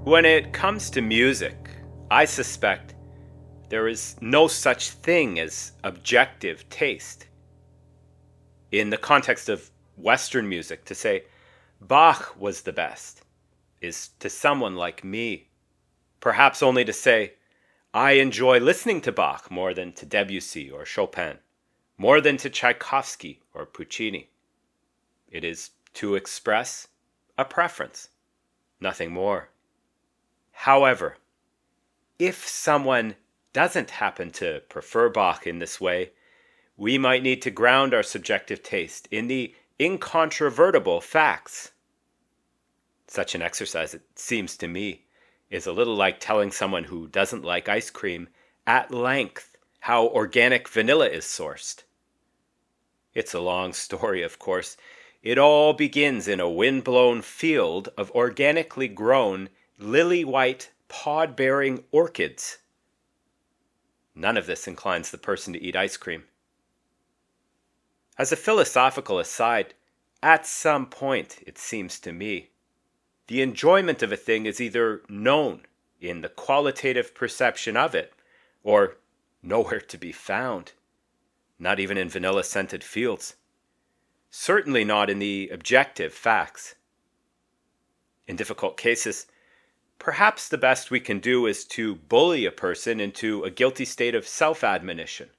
When it comes to music, I suspect there is no such thing as objective taste. In the context of Western music, to say Bach was the best is, to someone like me, perhaps only to say, I enjoy listening to Bach more than to Debussy or Chopin, more than to Tchaikovsky or Puccini. It is to express a preference, nothing more. However, if someone doesn't happen to prefer Bach in this way, we might need to ground our subjective taste in the incontrovertible facts. Such an exercise, it seems to me, is a little like telling someone who doesn't like ice cream at length how organic vanilla is sourced. It's a long story, of course. It all begins in a wind-blown field of organically grown, lily-white, pod-bearing orchids. None of this inclines the person to eat ice cream. As a philosophical aside, at some point, it seems to me, the enjoyment of a thing is either known in the qualitative perception of it, or nowhere to be found, not even in vanilla-scented fields. Certainly not in the objective facts. In difficult cases, perhaps the best we can do is to bully a person into a guilty state of self-admonition.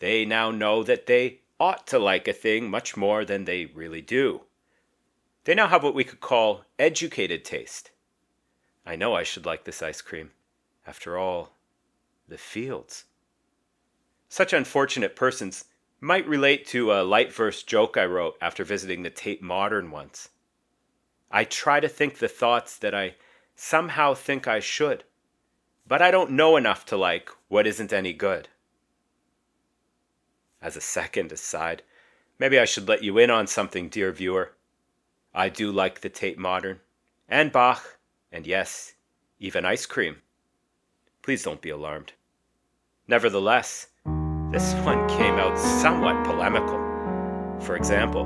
They now know that they ought to like a thing much more than they really do. They now have what we could call educated taste. I know I should like this ice cream. After all, the fields. Such unfortunate persons might relate to a light verse joke I wrote after visiting the Tate Modern once. I try to think the thoughts that I somehow think I should, but I don't know enough to like what isn't any good. As a second aside, maybe I should let you in on something, dear viewer. I do like the Tate Modern, and Bach, and yes, even ice cream. Please don't be alarmed. Nevertheless, this one came out somewhat polemical. For example,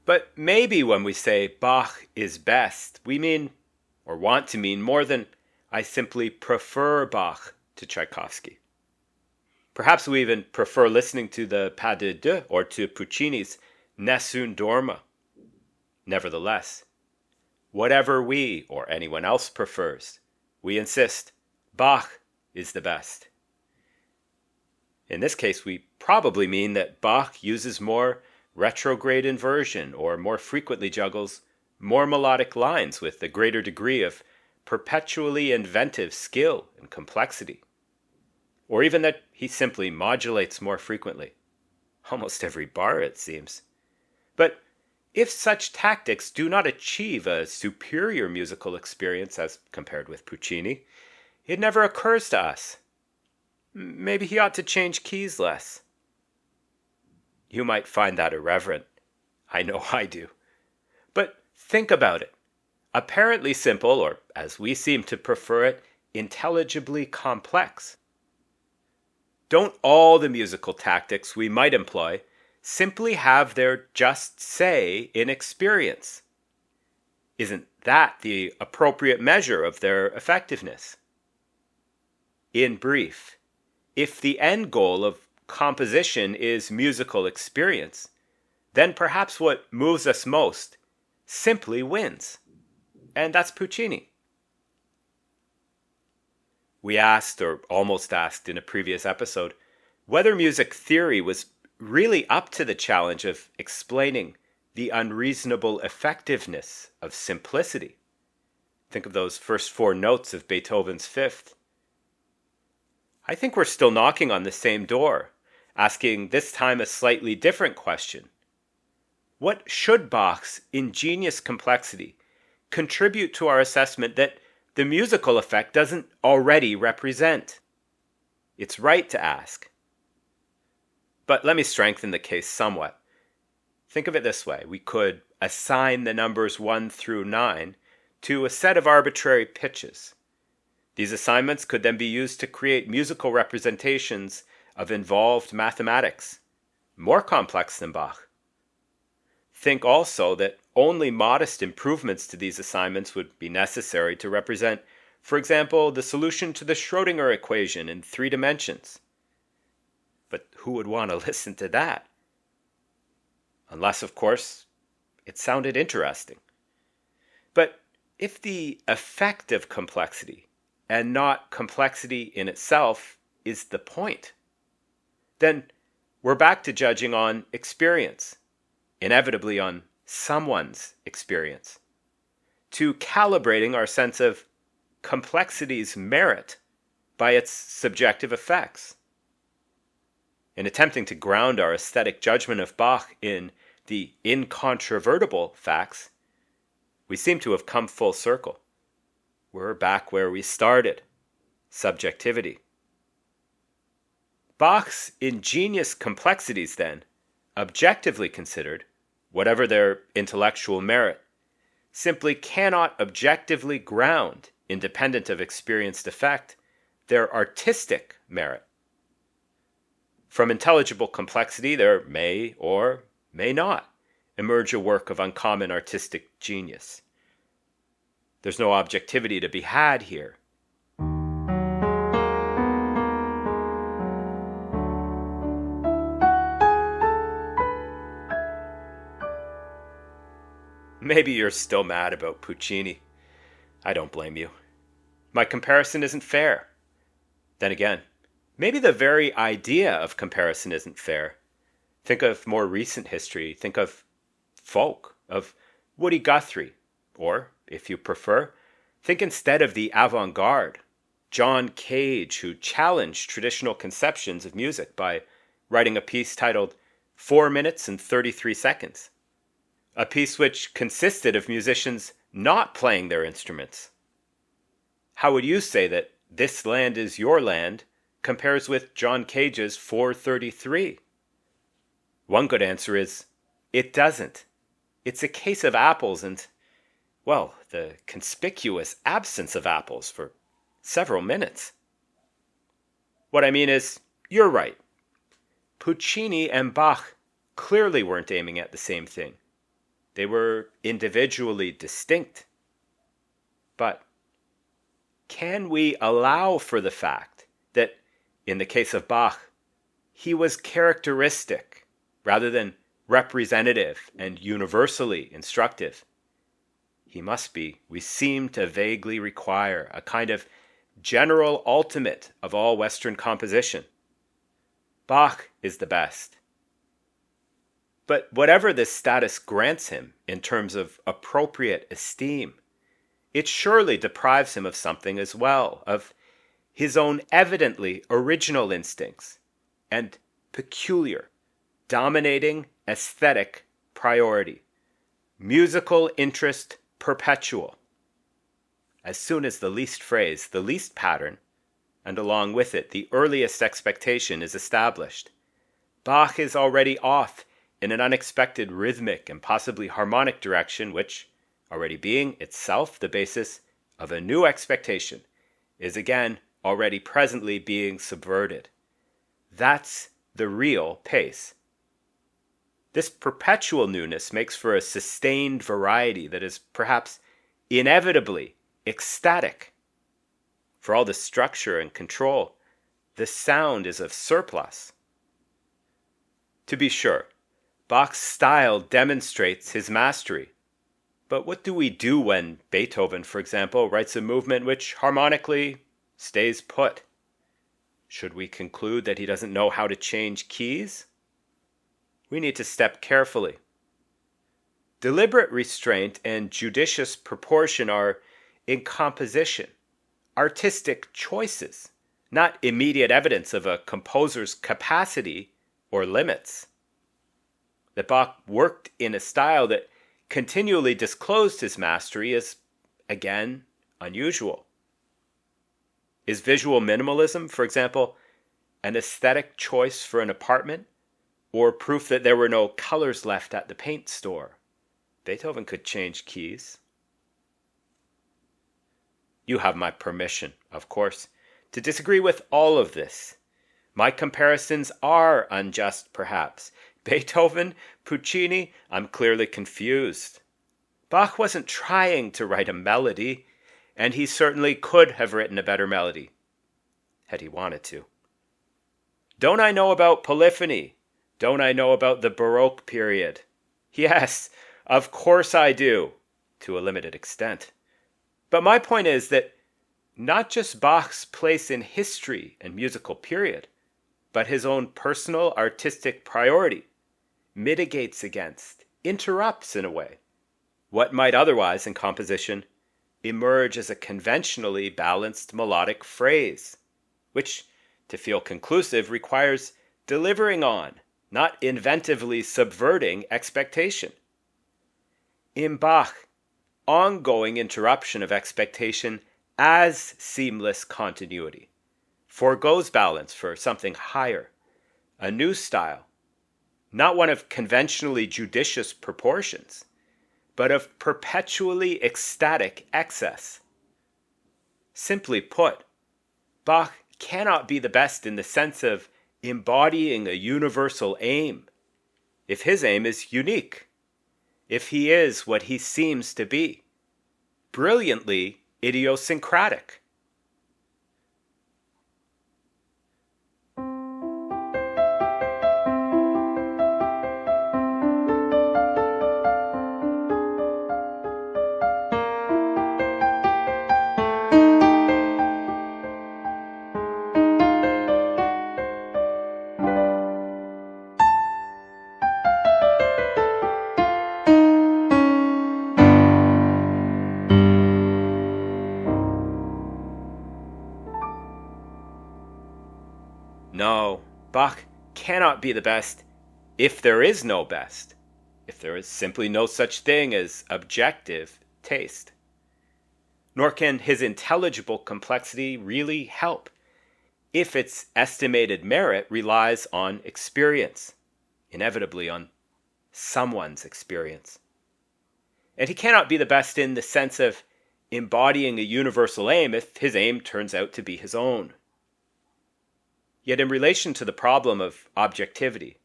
but maybe when we say Bach is best, we mean, or want to mean, more than I simply prefer Bach to Tchaikovsky. Perhaps we even prefer listening to the Pas de deux or to Puccini's Nessun Dorma. Nevertheless, whatever we or anyone else prefers, we insist Bach is the best. In this case, we probably mean that Bach uses more retrograde inversion or more frequently juggles more melodic lines with a greater degree of perpetually inventive skill and complexity. Or even that he simply modulates more frequently. Almost every bar, it seems. But if such tactics do not achieve a superior musical experience as compared with Puccini, it never occurs to us. Maybe he ought to change keys less. You might find that irreverent. I know I do. But think about it. Apparently simple, or as we seem to prefer it, intelligibly complex. Don't all the musical tactics we might employ simply have their just say in experience? Isn't that the appropriate measure of their effectiveness? In brief, if the end goal of composition is musical experience, then perhaps what moves us most simply wins. And that's Puccini. We asked, or almost asked in a previous episode, whether music theory was really up to the challenge of explaining the unreasonable effectiveness of simplicity. Think of those first 4 notes of Beethoven's Fifth. I think we're still knocking on the same door, asking this time a slightly different question. What should Bach's ingenious complexity contribute to our assessment that the musical effect doesn't already represent? It's right to ask. But let me strengthen the case somewhat. Think of it this way. We could assign the numbers 1 through 9 to a set of arbitrary pitches. These assignments could then be used to create musical representations of involved mathematics, more complex than Bach. Think also that only modest improvements to these assignments would be necessary to represent, for example, the solution to the Schrödinger equation in 3 dimensions. But who would want to listen to that? Unless, of course, it sounded interesting. But if the effect of complexity, and not complexity in itself, is the point, then we're back to judging on experience, inevitably on someone's experience, to calibrating our sense of complexity's merit by its subjective effects. In attempting to ground our aesthetic judgment of Bach in the incontrovertible facts, we seem to have come full circle. We're back where we started, subjectivity. Bach's ingenious complexities, then, objectively considered, whatever their intellectual merit, simply cannot objectively ground, independent of experienced effect, their artistic merit. From intelligible complexity, there may or may not emerge a work of uncommon artistic genius. There's no objectivity to be had here. Maybe you're still mad about Puccini. I don't blame you. My comparison isn't fair. Then again, maybe the very idea of comparison isn't fair. Think of more recent history. Think of folk, of Woody Guthrie. Or, if you prefer, think instead of the avant-garde, John Cage, who challenged traditional conceptions of music by writing a piece titled 4 minutes and 33 seconds. A piece which consisted of musicians not playing their instruments. How would you say that This Land Is Your Land compares with John Cage's 4:33? One good answer is, it doesn't. It's a case of apples and, well, the conspicuous absence of apples for several minutes. What I mean is, you're right. Puccini and Bach clearly weren't aiming at the same thing. They were individually distinct. But can we allow for the fact that, in the case of Bach, he was characteristic rather than representative and universally instructive? He must be, we seem to vaguely require, a kind of general ultimate of all Western composition. Bach is the best. But whatever this status grants him in terms of appropriate esteem, it surely deprives him of something as well, of his own evidently original instincts and peculiar, dominating aesthetic priority, musical interest perpetual. As soon as the least phrase, the least pattern, and along with it the earliest expectation is established, Bach is already off in an unexpected rhythmic and possibly harmonic direction which, already being itself the basis of a new expectation, is again already presently being subverted. That's the real pace. This perpetual newness makes for a sustained variety that is perhaps inevitably ecstatic. For all the structure and control, the sound is of surplus. To be sure, Bach's style demonstrates his mastery. But what do we do when Beethoven, for example, writes a movement which harmonically stays put? Should we conclude that he doesn't know how to change keys? We need to step carefully. Deliberate restraint and judicious proportion are, in composition, artistic choices, not immediate evidence of a composer's capacity or limits. That Bach worked in a style that continually disclosed his mastery is, again, unusual. Is visual minimalism, for example, an aesthetic choice for an apartment, or proof that there were no colors left at the paint store? Beethoven could change keys. You have my permission, of course, to disagree with all of this. My comparisons are unjust, perhaps. Beethoven, Puccini, I'm clearly confused. Bach wasn't trying to write a melody, and he certainly could have written a better melody, had he wanted to. Don't I know about polyphony? Don't I know about the Baroque period? Yes, of course I do, to a limited extent. But my point is that not just Bach's place in history and musical period, but his own personal artistic priority mitigates against, interrupts in a way, what might otherwise in composition emerge as a conventionally balanced melodic phrase, which, to feel conclusive, requires delivering on, not inventively subverting expectation. In Bach, ongoing interruption of expectation as seamless continuity forgoes balance for something higher, a new style, not one of conventionally judicious proportions, but of perpetually ecstatic excess. Simply put, Bach cannot be the best in the sense of embodying a universal aim, if his aim is unique, if he is what he seems to be, brilliantly idiosyncratic. No, Bach cannot be the best if there is no best, if there is simply no such thing as objective taste. Nor can his intelligible complexity really help if its estimated merit relies on experience, inevitably on someone's experience. And he cannot be the best in the sense of embodying a universal aim if his aim turns out to be his own. Yet in relation to the problem of objectivity,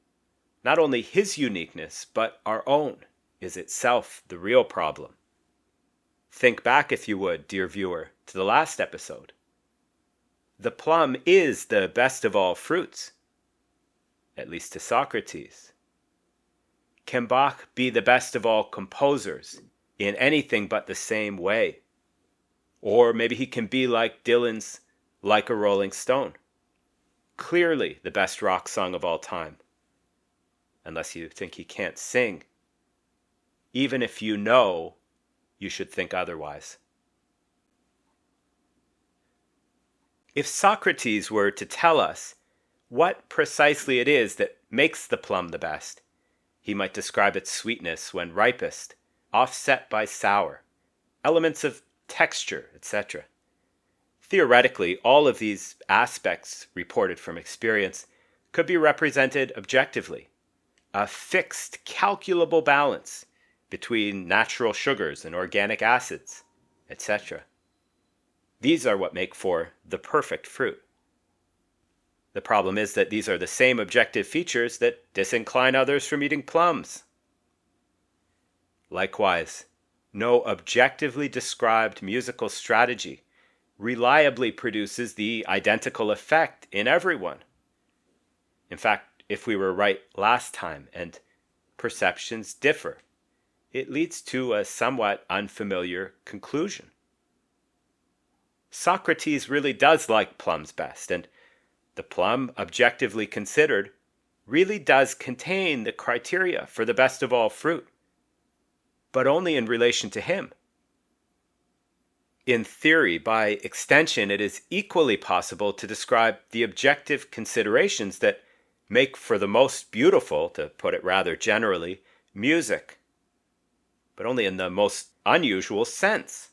not only his uniqueness, but our own, is itself the real problem. Think back, if you would, dear viewer, to the last episode. The plum is the best of all fruits, at least to Socrates. Can Bach be the best of all composers in anything but the same way? Or maybe he can be like Dylan's Like a Rolling Stone. Clearly the best rock song of all time, unless you think he can't sing. Even if you know, you should think otherwise. If Socrates were to tell us what precisely it is that makes the plum the best, he might describe its sweetness when ripest, offset by sour, elements of texture, etc. Theoretically, all of these aspects reported from experience could be represented objectively, a fixed, calculable balance between natural sugars and organic acids, etc. These are what make for the perfect fruit. The problem is that these are the same objective features that disincline others from eating plums. Likewise, no objectively described musical strategy reliably produces the identical effect in everyone. In fact, if we were right last time and perceptions differ, it leads to a somewhat unfamiliar conclusion. Socrates really does like plums best, and the plum, objectively considered, really does contain the criteria for the best of all fruit, but only in relation to him. In theory, by extension, it is equally possible to describe the objective considerations that make for the most beautiful, to put it rather generally, music, but only in the most unusual sense.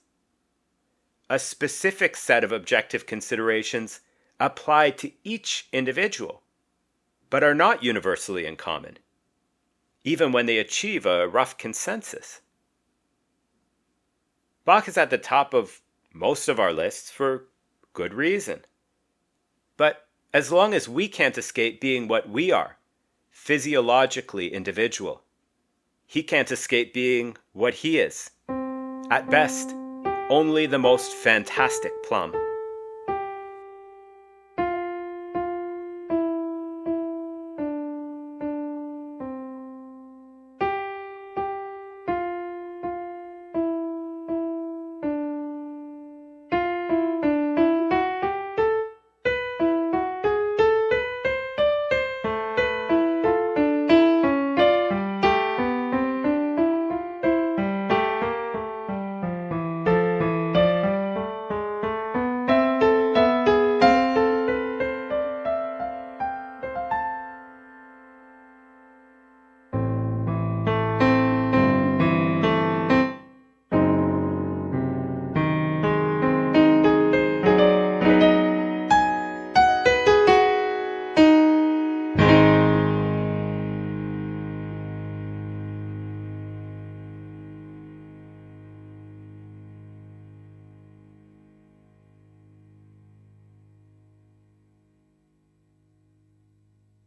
A specific set of objective considerations apply to each individual, but are not universally in common, even when they achieve a rough consensus. Bach is at the top of most of our lists for good reason. But As long as we can't escape being what we are, physiologically individual, he can't escape being what he is. At best, only the most fantastic Plum.